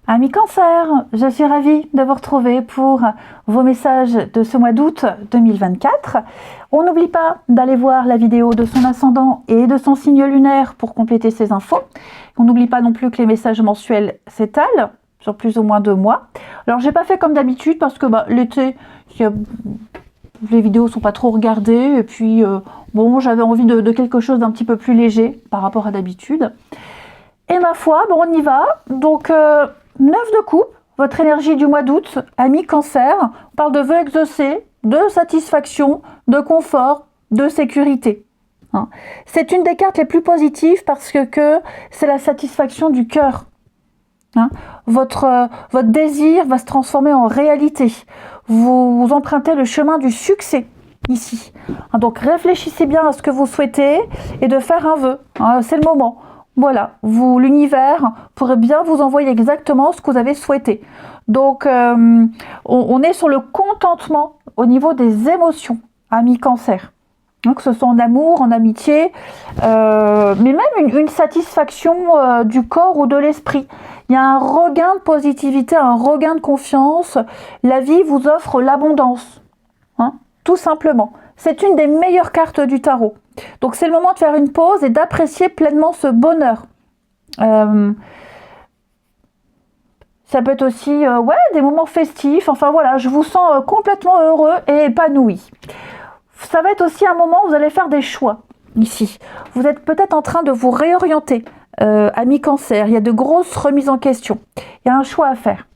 Amis Cancer, je suis ravie de vous retrouver pour vos messages de ce mois d'août 2024. On n'oublie pas d'aller voir la vidéo de son ascendant et de son signe lunaire pour compléter ces infos. On n'oublie pas non plus que les messages mensuels s'étalent sur plus ou moins 2 mois. Alors j'ai pas fait comme d'habitude parce que l'été, les vidéos sont pas trop regardées et puis bon, j'avais envie de quelque chose d'un petit peu plus léger par rapport à d'habitude. Et ma foi, bon, on y va. Donc 9 de coupe, votre énergie du mois d'août, amis Cancer. On parle de vœux exaucés, de satisfaction, de confort, de sécurité. Hein. C'est une des cartes les plus positives parce que c'est la satisfaction du cœur. Hein. Votre désir va se transformer en réalité. Vous empruntez le chemin du succès ici. Hein, donc réfléchissez bien à ce que vous souhaitez et de faire un vœu. Hein, c'est le moment. Voilà, l'univers pourrait bien vous envoyer exactement ce que vous avez souhaité. Donc, on est sur le contentement au niveau des émotions, amis Cancer. Donc, que ce soit en amour, en amitié, mais même une satisfaction du corps ou de l'esprit. Il y a un regain de positivité, un regain de confiance. La vie vous offre l'abondance, hein, tout simplement. C'est une des meilleures cartes du tarot. Donc c'est le moment de faire une pause et d'apprécier pleinement ce bonheur. Ça peut être aussi des moments festifs. Enfin voilà, je vous sens complètement heureux et épanoui. Ça va être aussi un moment où vous allez faire des choix ici. Vous êtes peut-être en train de vous réorienter, amis Cancer. Il y a de grosses remises en question. Il y a un choix à faire.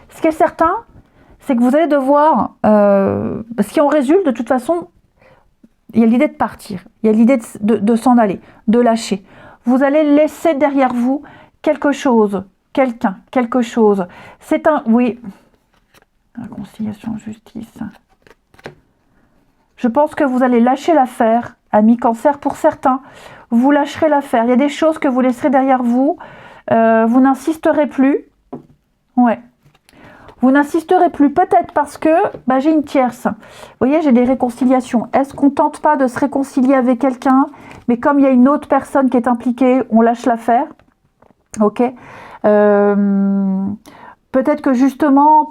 Ce qui est certain, c'est que vous allez devoir, ce qui en résulte de toute façon, il y a l'idée de partir, il y a l'idée de s'en aller, de lâcher. Vous allez laisser derrière vous quelque chose, quelqu'un, quelque chose. C'est un, oui, réconciliation, justice. Je pense que vous allez lâcher l'affaire, amis Cancer, pour certains. Vous lâcherez l'affaire. Il y a des choses que vous laisserez derrière vous. Vous n'insisterez plus. Ouais. Vous n'insisterez plus, peut-être parce que j'ai une tierce. Vous voyez, j'ai des réconciliations. Est-ce qu'on ne tente pas de se réconcilier avec quelqu'un, mais comme il y a une autre personne qui est impliquée, on lâche l'affaire? Ok. Peut-être que justement,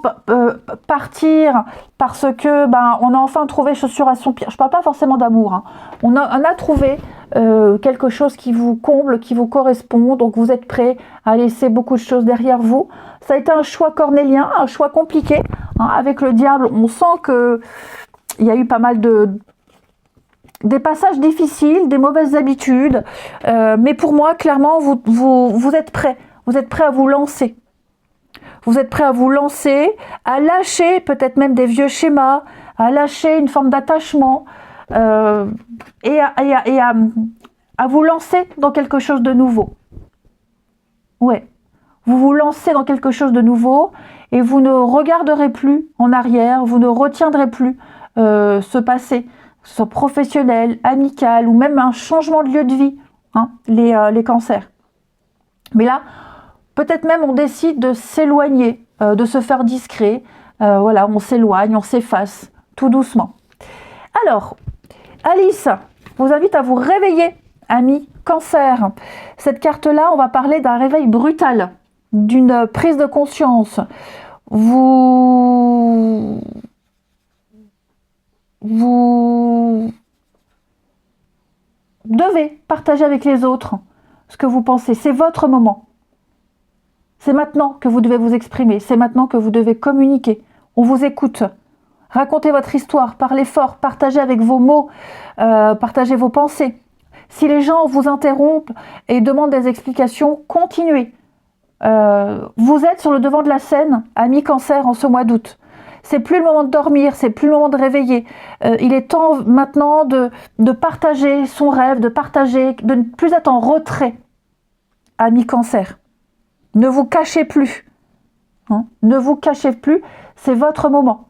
partir parce que on a enfin trouvé chaussure à son pied. Je ne parle pas forcément d'amour. Hein. On a trouvé quelque chose qui vous comble, qui vous correspond. Donc vous êtes prêt à laisser beaucoup de choses derrière vous. Ça a été un choix cornélien, un choix compliqué. Hein. Avec le diable, on sent qu'il y a eu pas mal des passages difficiles, des mauvaises habitudes. Mais pour moi, clairement, vous êtes prêt. Vous êtes prêt à vous lancer. Vous êtes prêt à vous lancer, à lâcher peut-être même des vieux schémas, à lâcher une forme d'attachement et à vous lancer dans quelque chose de nouveau. Ouais, vous vous lancez dans quelque chose de nouveau et vous ne regarderez plus en arrière, vous ne retiendrez plus ce passé, que ce soit professionnel, amical ou même un changement de lieu de vie, hein, les cancers. Mais là, peut-être même on décide de s'éloigner, de se faire discret. Voilà, on s'éloigne, on s'efface, tout doucement. Alors, Alice vous invite à vous réveiller, amis Cancer. Cette carte-là, on va parler d'un réveil brutal, d'une prise de conscience. Vous devez partager avec les autres ce que vous pensez. C'est votre moment. C'est maintenant que vous devez vous exprimer, c'est maintenant que vous devez communiquer. On vous écoute. Racontez votre histoire, parlez fort, partagez avec vos mots, partagez vos pensées. Si les gens vous interrompent et demandent des explications, continuez. Vous êtes sur le devant de la scène, amis Cancer, en ce mois d'août. C'est plus le moment de dormir, c'est plus le moment de réveiller. Il est temps maintenant de partager son rêve, de ne plus être en retrait, amis Cancer. Ne vous cachez plus. Hein? Ne vous cachez plus, c'est votre moment.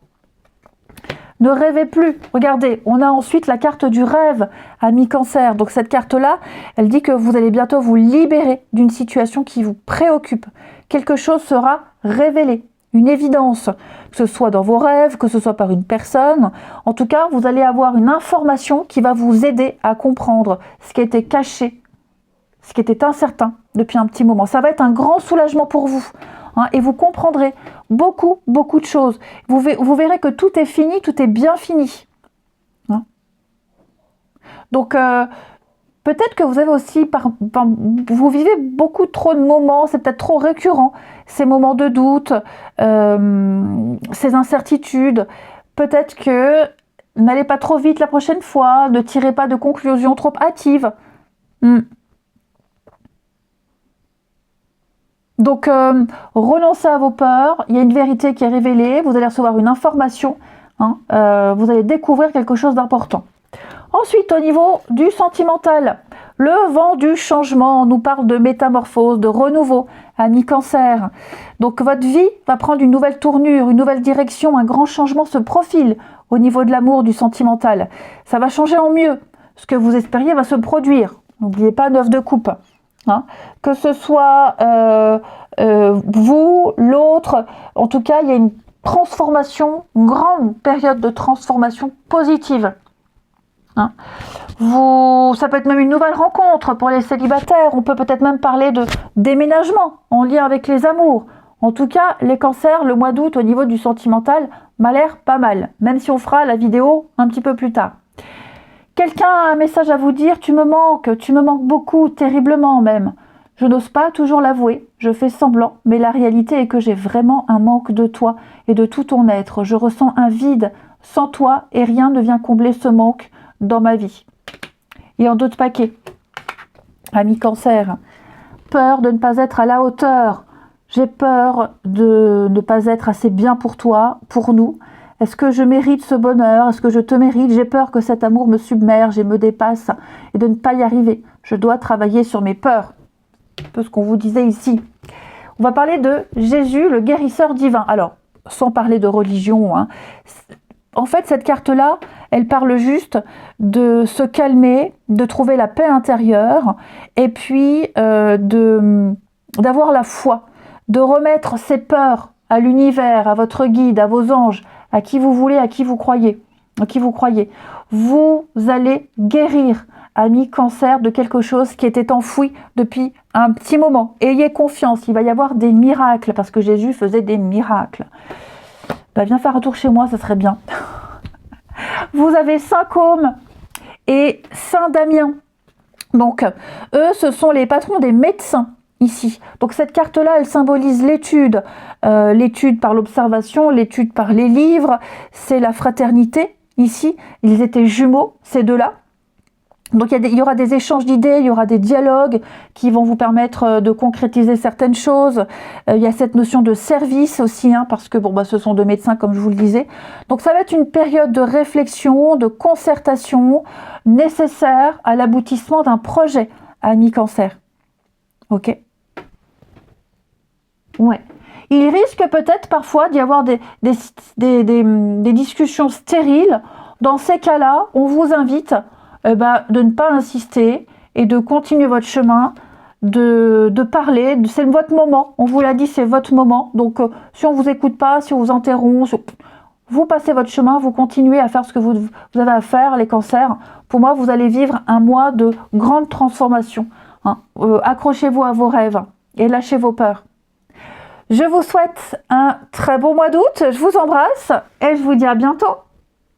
Ne rêvez plus. Regardez, on a ensuite la carte du rêve, amis Cancer. Donc cette carte-là, elle dit que vous allez bientôt vous libérer d'une situation qui vous préoccupe. Quelque chose sera révélé, une évidence, que ce soit dans vos rêves, que ce soit par une personne. En tout cas, vous allez avoir une information qui va vous aider à comprendre ce qui était caché, ce qui était incertain depuis un petit moment. Ça va être un grand soulagement pour vous. hein, et vous comprendrez beaucoup de choses. Vous verrez que tout est fini, tout est bien fini. Hein. Donc, peut-être que vous avez aussi, vous vivez beaucoup trop de moments, c'est peut-être trop récurrent, ces moments de doute, ces incertitudes. Peut-être que n'allez pas trop vite la prochaine fois, ne tirez pas de conclusions trop hâtives. Donc, renoncez à vos peurs, il y a une vérité qui est révélée, vous allez recevoir une information, hein, vous allez découvrir quelque chose d'important. Ensuite, au niveau du sentimental, le vent du changement, on nous parle de métamorphose, de renouveau, ami Cancer. Donc, votre vie va prendre une nouvelle tournure, une nouvelle direction, un grand changement se profile au niveau de l'amour, du sentimental. Ça va changer en mieux. Ce que vous espériez va se produire. N'oubliez pas 9 de coupe. Hein. Que ce soit vous, l'autre, en tout cas, il y a une transformation, une grande période de transformation positive. Hein. Ça peut être même une nouvelle rencontre pour les célibataires. On peut peut-être même parler de déménagement en lien avec les amours. En tout cas, les cancers, le mois d'août, au niveau du sentimental, m'a l'air pas mal. Même si on fera la vidéo un petit peu plus tard. Quelqu'un a un message à vous dire, tu me manques beaucoup, terriblement même. Je n'ose pas toujours l'avouer, je fais semblant, mais la réalité est que j'ai vraiment un manque de toi et de tout ton être. Je ressens un vide sans toi et rien ne vient combler ce manque dans ma vie. Et en d'autres paquets, ami Cancer, peur de ne pas être à la hauteur. J'ai peur de ne pas être assez bien pour toi, pour nous. Est-ce que je mérite ce bonheur? Est-ce que je te mérite? J'ai peur que cet amour me submerge et me dépasse et de ne pas y arriver. Je dois travailler sur mes peurs. Un peu ce qu'on vous disait ici. On va parler de Jésus, le guérisseur divin. Alors, sans parler de religion, hein. En fait, cette carte-là, elle parle juste de se calmer, de trouver la paix intérieure et puis d'avoir la foi, de remettre ses peurs à l'univers, à votre guide, à vos anges, à qui vous voulez, à qui vous croyez. Vous allez guérir, ami Cancer, de quelque chose qui était enfoui depuis un petit moment. Ayez confiance, il va y avoir des miracles, parce que Jésus faisait des miracles. Bah, viens faire un tour chez moi, ça serait bien. Vous avez Saint Côme et Saint Damien. Donc, eux, ce sont les patrons des médecins. Ici. Donc cette carte-là, elle symbolise l'étude. L'étude par l'observation, l'étude par les livres, c'est la fraternité. Ici, ils étaient jumeaux, ces deux-là. Donc il y aura des échanges d'idées, il y aura des dialogues qui vont vous permettre de concrétiser certaines choses. Il y a cette notion de service aussi, hein, parce que ce sont deux médecins comme je vous le disais. Donc ça va être une période de réflexion, de concertation nécessaire à l'aboutissement d'un projet, ami Cancer. Ok. Ouais. Il risque peut-être parfois d'y avoir des discussions stériles. Dans ces cas-là, on vous invite de ne pas insister et de continuer votre chemin, de parler. C'est votre moment. On vous l'a dit, c'est votre moment. Donc, si on ne vous écoute pas, si on vous interrompt, vous passez votre chemin, vous continuez à faire ce que vous avez à faire, les cancers. Pour moi, vous allez vivre un mois de grande transformation. Hein. Accrochez-vous à vos rêves et lâchez vos peurs. Je vous souhaite un très beau mois d'août, je vous embrasse et je vous dis à bientôt.